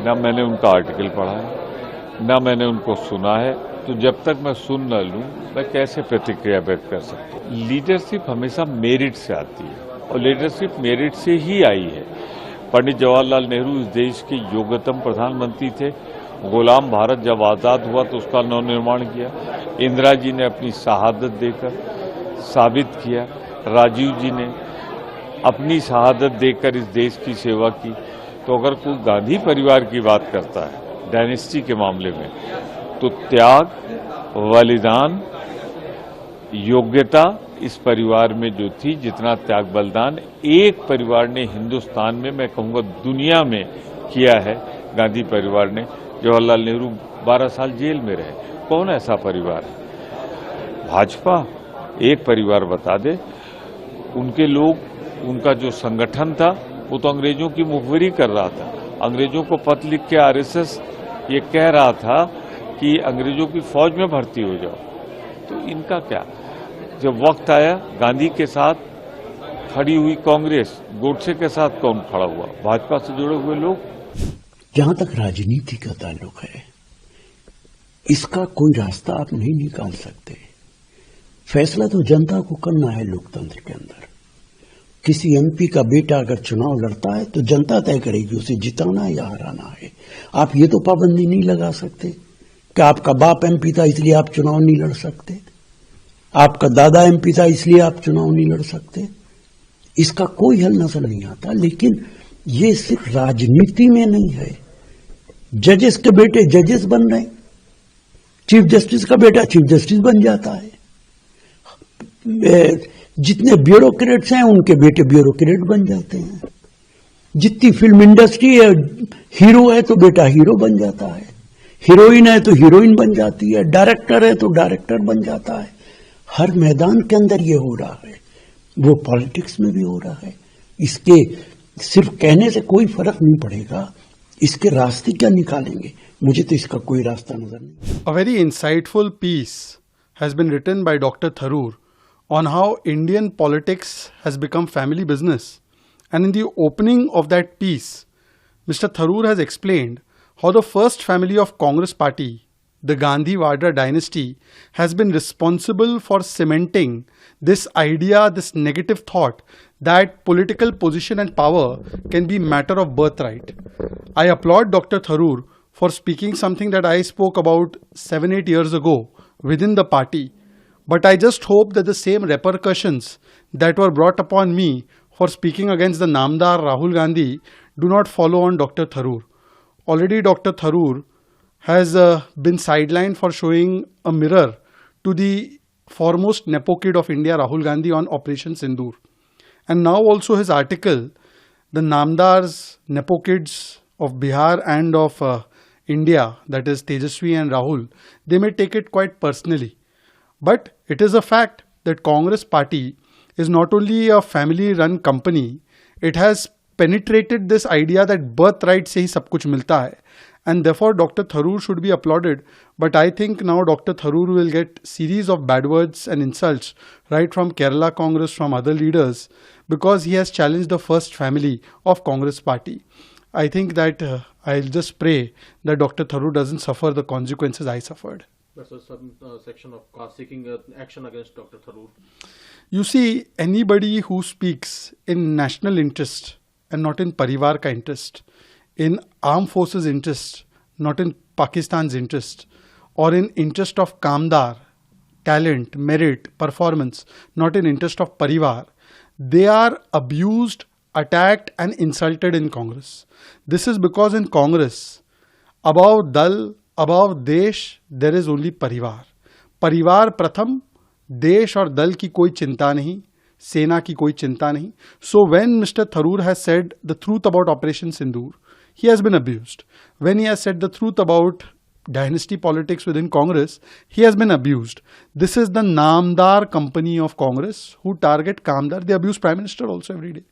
ना मैंने उनका आर्टिकल पढ़ा है, ना मैंने उनको सुना है। तो जब तक मैं सुन न लूं, मैं कैसे प्रतिक्रिया व्यक्त कर सकता हूं? लीडरशिप हमेशा मेरिट से आती है और लीडरशिप मेरिट से ही आई है। पंडित जवाहरलाल नेहरू इस देश के योग्यतम प्रधानमंत्री थे। गुलाम भारत जब आजाद हुआ तो उसका नवनिर्माण किया। इंदिरा जी ने अपनी शहादत देकर साबित किया। राजीव जी ने अपनी शहादत देकर इस देश की सेवा की। तो अगर कोई गांधी परिवार की बात करता है डायनेस्टी के मामले में, तो त्याग, बलिदान, योग्यता इस परिवार में जो थी, जितना त्याग बलिदान एक परिवार ने हिंदुस्तान में, मैं कहूंगा दुनिया में किया है, गांधी परिवार ने। जवाहरलाल नेहरू 12 साल जेल में रहे। कौन ऐसा परिवार है? भाजपा एक परिवार बता दे। उनके लोग, उनका जो संगठन था वो तो अंग्रेजों की मुखबिरी कर रहा था। अंग्रेजों को पत्र लिख के आरएसएस ये कह रहा था कि अंग्रेजों की फौज में भर्ती हो जाओ। तो इनका क्या? जब वक्त आया, गांधी के साथ खड़ी हुई कांग्रेस, गोडसे के साथ कौन खड़ा हुआ? भाजपा से जुड़े हुए लोग। जहां तक राजनीति का ताल्लुक है, इसका कोई रास्ता आप नहीं निकाल सकते। फैसला तो जनता को करना है लोकतंत्र के अंदर। किसी एमपी का बेटा अगर चुनाव लड़ता है तो जनता तय करेगी उसे जिताना है या हराना है। आप ये तो पाबंदी नहीं लगा सकते कि आपका बाप एमपी था इसलिए आप चुनाव नहीं लड़ सकते, आपका दादा एमपी था इसलिए आप चुनाव नहीं लड़ सकते। इसका कोई हल नजर नहीं आता। लेकिन ये सिर्फ राजनीति में नहीं है। जजेस के बेटे जजेस बन रहे, चीफ जस्टिस का बेटा चीफ जस्टिस बन जाता है। जितने ब्यूरोक्रेट्स हैं उनके बेटे ब्यूरोक्रेट बन जाते हैं। जितनी फिल्म इंडस्ट्री है, हीरो है तो बेटा हीरो बन जाता है, हीरोइन है तो हीरोइन बन जाती है, डायरेक्टर है तो डायरेक्टर बन जाता है। हर मैदान के अंदर ये हो रहा है, वो पॉलिटिक्स में भी हो रहा है। इसके सिर्फ कहने से कोई फर्क नहीं पड़ेगा। इसके रास्ते क्या निकालेंगे? मुझे तो इसका कोई रास्ता नजर नहीं। A very insightful piece has been written by Dr. Tharoor on how Indian politics has become family business. And in the opening of that piece, Mr. Tharoor has explained how the first family of Congress party, the Gandhi-Vadra dynasty, has been responsible for cementing this idea, this negative thought that political position and power can be matter of birthright. I applaud Dr. Tharoor for speaking something that I spoke about 7-8 years ago within the party. But I just hope that the same repercussions that were brought upon me for speaking against the Namdar Rahul Gandhi do not follow on Dr. Tharoor. Already Dr. Tharoor has been sidelined for showing a mirror to the foremost nepo kid of India, Rahul Gandhi, on Operation Sindoor. And now also his article, the Namdars, nepo kids of Bihar and of India, that is Tejaswi and Rahul, they may take it quite personally. But it is a fact that Congress party is not only a family-run company, it has penetrated this idea that birthright se hi sab kuch milta hai. And therefore Dr. Tharoor should be applauded. But I think now Dr. Tharoor will get series of bad words and insults right from Kerala Congress, from other leaders, because he has challenged the first family of Congress party. I think that I'll just pray that Dr. Tharoor doesn't suffer the consequences I suffered. There's some section of seeking action against Dr. Tharoor. You see, anybody who speaks in national interest and not in parivar ka interest, in armed forces interest, not in Pakistan's interest, or in interest of Kamdar, talent, merit, performance, not in interest of parivar, they are abused, attacked and insulted in Congress. This is because in Congress, above dal, above desh, there is only parivar. Parivar pratham, desh और dal की कोई चिंता नहीं, सेना की कोई चिंता नहीं. So when Mr. Tharoor has said the truth about Operation Sindoor, he has been abused. When he has said the truth about dynasty politics within Congress, he has been abused. This is the Namdar company of Congress who target Kamdar. They abuse Prime Minister also every day.